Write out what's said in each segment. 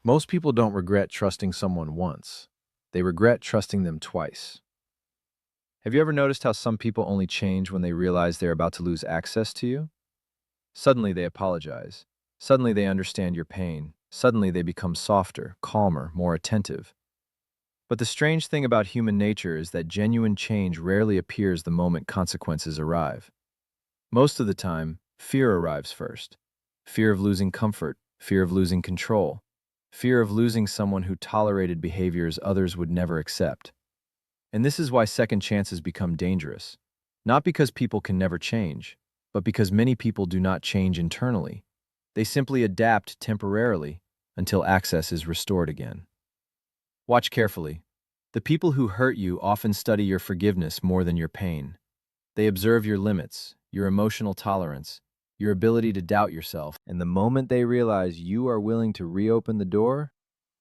Most people don't regret trusting someone once. They regret trusting them twice. Have you ever noticed how some people only change when they realize they're about to lose access to you? Suddenly they apologize. Suddenly they understand your pain. Suddenly they become softer, calmer, more attentive. But the strange thing about human nature is that genuine change rarely appears the moment consequences arrive. Most of the time, fear arrives first. Fear of losing comfort, fear of losing control, fear of losing someone who tolerated behaviors others would never accept. And this is why second chances become dangerous. Not because people can never change, but because many people do not change internally. They simply adapt temporarily until access is restored again. Watch carefully. The people who hurt you often study your forgiveness more than your pain. They observe your limits, your emotional tolerance, your ability to doubt yourself, and the moment they realize you are willing to reopen the door,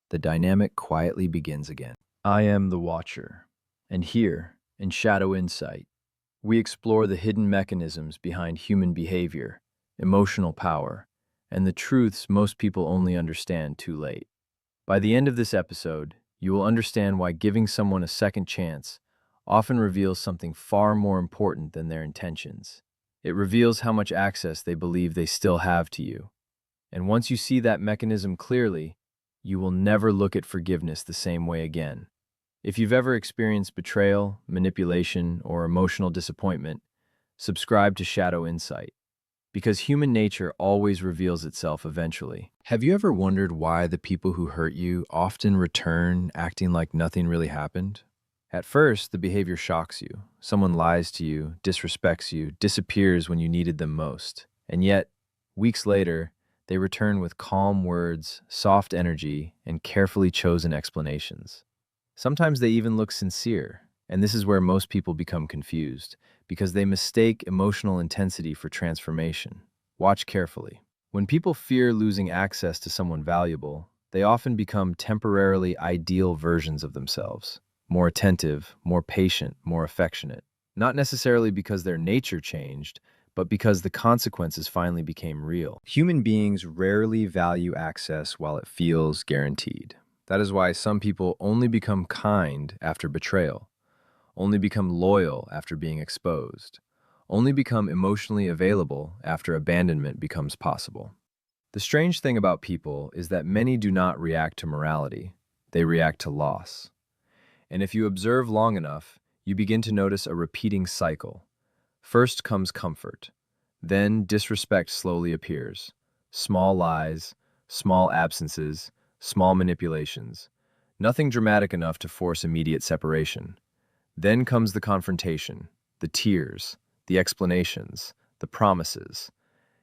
the dynamic quietly begins again. I am the Watcher, and here, in Shadow Insight, we explore the hidden mechanisms behind human behavior, emotional power, and the truths most people only understand too late. By the end of this episode, you will understand why giving someone a second chance often reveals something far more important than their intentions. It reveals how much access they believe they still have to you. And once you see that mechanism clearly, you will never look at forgiveness the same way again. If you've ever experienced betrayal, manipulation, or emotional disappointment, subscribe to Shadow Insight, because human nature always reveals itself eventually. Have you ever wondered why the people who hurt you often return acting like nothing really happened? At first, the behavior shocks you. Someone lies to you, disrespects you, disappears when you needed them most. And yet, weeks later, they return with calm words, soft energy, and carefully chosen explanations. Sometimes they even look sincere, and this is where most people become confused, because they mistake emotional intensity for transformation. Watch carefully. When people fear losing access to someone valuable, they often become temporarily ideal versions of themselves. More attentive, more patient, more affectionate. Not necessarily because their nature changed, but because the consequences finally became real. Human beings rarely value access while it feels guaranteed. That is why some people only become kind after betrayal, only become loyal after being exposed, only become emotionally available after abandonment becomes possible. The strange thing about people is that many do not react to morality, they react to loss. And if you observe long enough, you begin to notice a repeating cycle. First comes comfort, then disrespect slowly appears. Small lies, small absences, small manipulations. Nothing dramatic enough to force immediate separation. Then comes the confrontation, the tears, the explanations, the promises,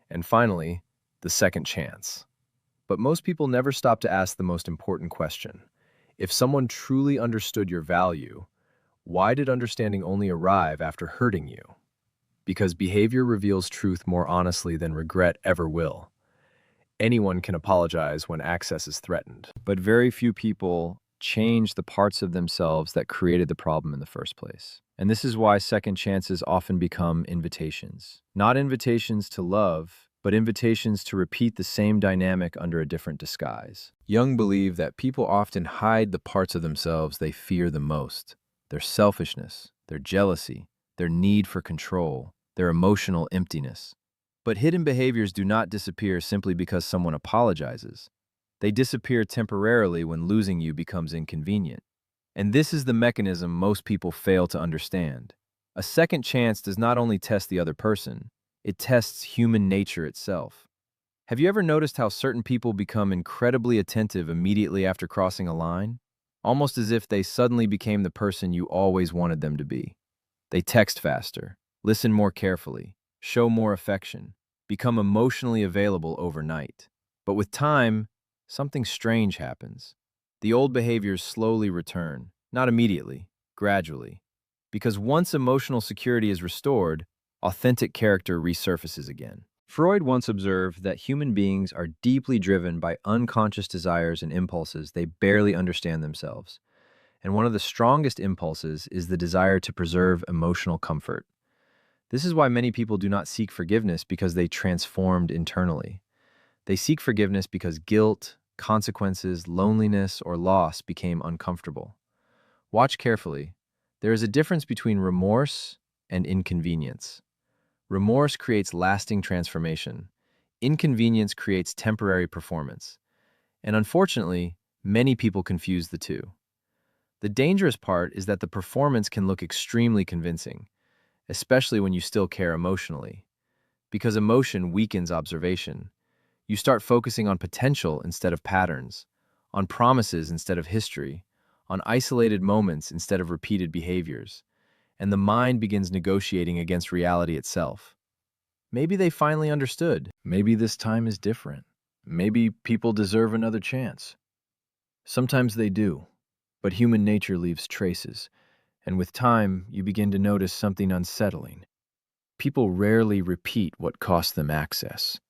and finally, the second chance. But most people never stop to ask the most important question. If someone truly understood your value, why did understanding only arrive after hurting you? Because behavior reveals truth more honestly than regret ever will. Anyone can apologize when access is threatened, but very few people change the parts of themselves that created the problem in the first place. And this is why second chances often become invitations. Not invitations to love, but invitations to repeat the same dynamic under a different disguise. Jung believed that people often hide the parts of themselves they fear the most: their selfishness, their jealousy, their need for control, their emotional emptiness. But hidden behaviors do not disappear simply because someone apologizes. They disappear temporarily when losing you becomes inconvenient. And this is the mechanism most people fail to understand. A second chance does not only test the other person, it tests human nature itself. Have you ever noticed how certain people become incredibly attentive immediately after crossing a line? Almost as if they suddenly became the person you always wanted them to be. They text faster, listen more carefully, show more affection, become emotionally available overnight. But with time, something strange happens. The old behaviors slowly return, not immediately, gradually. Because once emotional security is restored, authentic character resurfaces again. Freud once observed that human beings are deeply driven by unconscious desires and impulses they barely understand themselves. And one of the strongest impulses is the desire to preserve emotional comfort. This is why many people do not seek forgiveness because they transformed internally. They seek forgiveness because guilt, consequences, loneliness, or loss became uncomfortable. Watch carefully. There is a difference between remorse and inconvenience. Remorse creates lasting transformation. Inconvenience creates temporary performance. And unfortunately, many people confuse the two. The dangerous part is that the performance can look extremely convincing, especially when you still care emotionally. Because emotion weakens observation. You start focusing on potential instead of patterns, on promises instead of history, on isolated moments instead of repeated behaviors, and the mind begins negotiating against reality itself. Maybe they finally understood. Maybe this time is different. Maybe people deserve another chance. Sometimes they do, but human nature leaves traces, and with time, you begin to notice something unsettling. People rarely repeat what cost them access.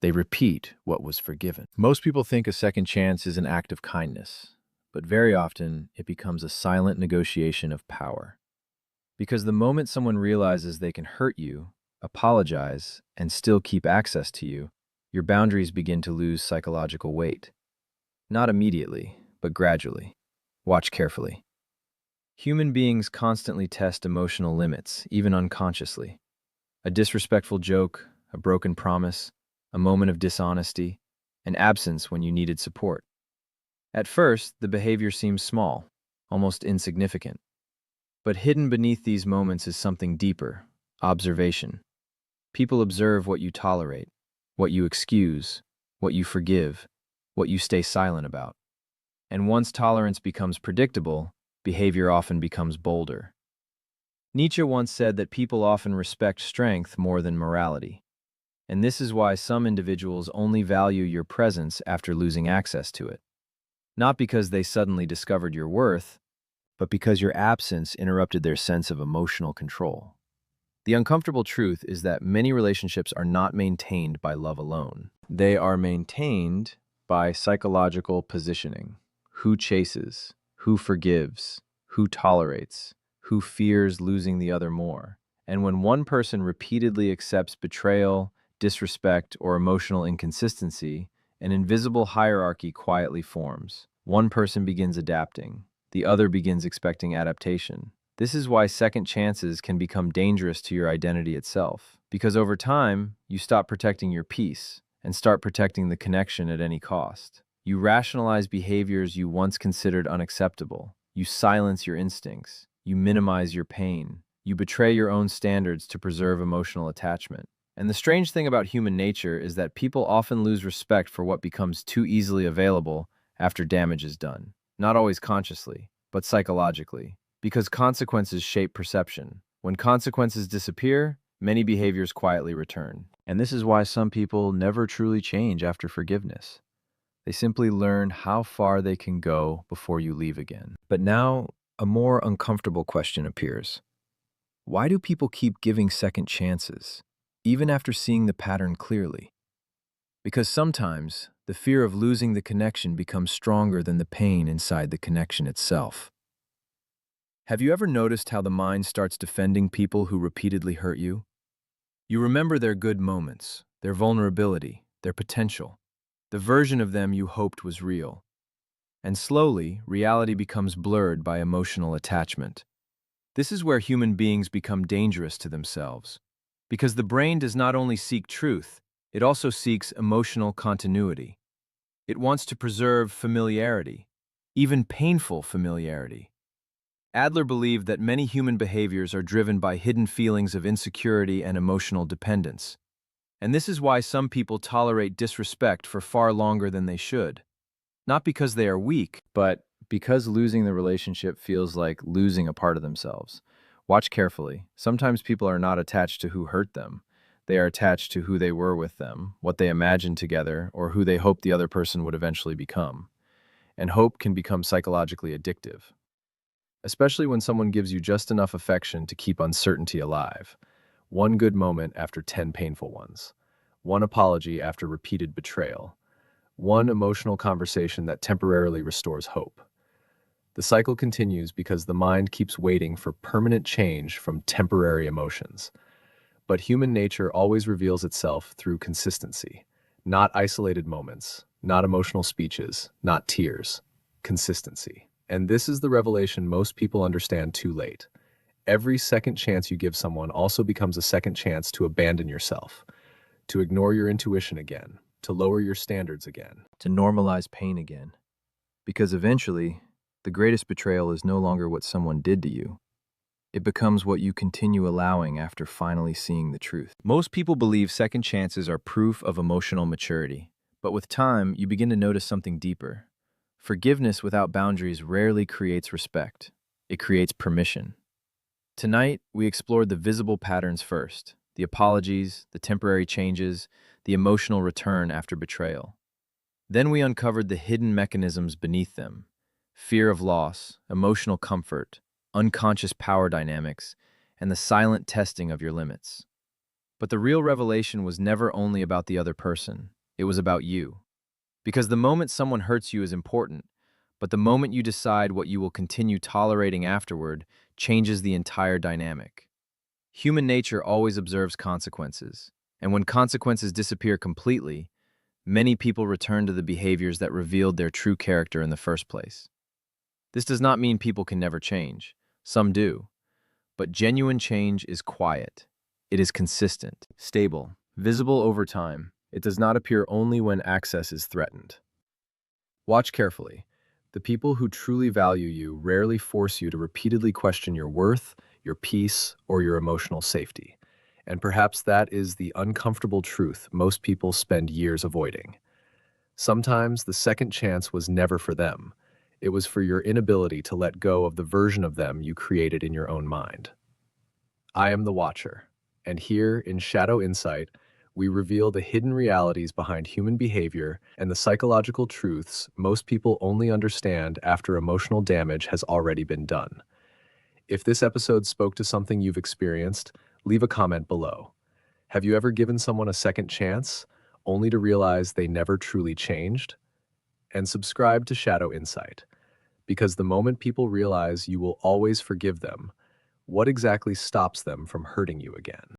They repeat what was forgiven. Most people think a second chance is an act of kindness, but very often it becomes a silent negotiation of power. Because the moment someone realizes they can hurt you, apologize, and still keep access to you, your boundaries begin to lose psychological weight. Not immediately, but gradually. Watch carefully. Human beings constantly test emotional limits, even unconsciously. A disrespectful joke, a broken promise, a moment of dishonesty, an absence when you needed support. At first, the behavior seems small, almost insignificant. But hidden beneath these moments is something deeper: observation. People observe what you tolerate, what you excuse, what you forgive, what you stay silent about. And once tolerance becomes predictable, behavior often becomes bolder. Nietzsche once said that people often respect strength more than morality. And this is why some individuals only value your presence after losing access to it. Not because they suddenly discovered your worth, but because your absence interrupted their sense of emotional control. The uncomfortable truth is that many relationships are not maintained by love alone. They are maintained by psychological positioning. Who chases? Who forgives? Who tolerates? Who fears losing the other more? And when one person repeatedly accepts betrayal, disrespect, or emotional inconsistency, an invisible hierarchy quietly forms. One person begins adapting. The other begins expecting adaptation. This is why second chances can become dangerous to your identity itself, because over time, you stop protecting your peace and start protecting the connection at any cost. You rationalize behaviors you once considered unacceptable. You silence your instincts. You minimize your pain. You betray your own standards to preserve emotional attachment. And the strange thing about human nature is that people often lose respect for what becomes too easily available after damage is done. Not always consciously, but psychologically. Because consequences shape perception. When consequences disappear, many behaviors quietly return. And this is why some people never truly change after forgiveness. They simply learn how far they can go before you leave again. But now, a more uncomfortable question appears. Why do people keep giving second chances, even after seeing the pattern clearly? Because sometimes, the fear of losing the connection becomes stronger than the pain inside the connection itself. Have you ever noticed how the mind starts defending people who repeatedly hurt you? You remember their good moments, their vulnerability, their potential, the version of them you hoped was real. And slowly, reality becomes blurred by emotional attachment. This is where human beings become dangerous to themselves. Because the brain does not only seek truth, it also seeks emotional continuity. It wants to preserve familiarity, even painful familiarity. Adler believed that many human behaviors are driven by hidden feelings of insecurity and emotional dependence. And this is why some people tolerate disrespect for far longer than they should. Not because they are weak, but because losing the relationship feels like losing a part of themselves. Watch carefully. Sometimes people are not attached to who hurt them. They are attached to who they were with them, what they imagined together, or who they hoped the other person would eventually become. And hope can become psychologically addictive, especially when someone gives you just enough affection to keep uncertainty alive. One good moment after 10 painful ones. One apology after repeated betrayal. One emotional conversation that temporarily restores hope. The cycle continues because the mind keeps waiting for permanent change from temporary emotions. But human nature always reveals itself through consistency, not isolated moments, not emotional speeches, not tears. Consistency. And this is the revelation most people understand too late. Every second chance you give someone also becomes a second chance to abandon yourself, to ignore your intuition again, to lower your standards again. To normalize pain again. Because eventually, the greatest betrayal is no longer what someone did to you. It becomes what you continue allowing after finally seeing the truth. Most people believe second chances are proof of emotional maturity, but with time, you begin to notice something deeper. Forgiveness without boundaries rarely creates respect. It creates permission. Tonight, we explored the visible patterns first, the apologies, the temporary changes, the emotional return after betrayal. Then we uncovered the hidden mechanisms beneath them: fear of loss, emotional comfort, unconscious power dynamics, and the silent testing of your limits. But the real revelation was never only about the other person, it was about you. Because the moment someone hurts you is important, but the moment you decide what you will continue tolerating afterward changes the entire dynamic. Human nature always observes consequences, and when consequences disappear completely, many people return to the behaviors that revealed their true character in the first place. This does not mean people can never change. Some do. But genuine change is quiet. It is consistent, stable, visible over time. It does not appear only when access is threatened. Watch carefully. The people who truly value you rarely force you to repeatedly question your worth, your peace, or your emotional safety. And perhaps that is the uncomfortable truth most people spend years avoiding. Sometimes the second chance was never for them. It was for your inability to let go of the version of them you created in your own mind. I am the Watcher, and here in Shadow Insight, we reveal the hidden realities behind human behavior and the psychological truths most people only understand after emotional damage has already been done. If this episode spoke to something you've experienced, leave a comment below. Have you ever given someone a second chance, only to realize they never truly changed? And subscribe to Shadow Insight, because the moment people realize you will always forgive them, what exactly stops them from hurting you again?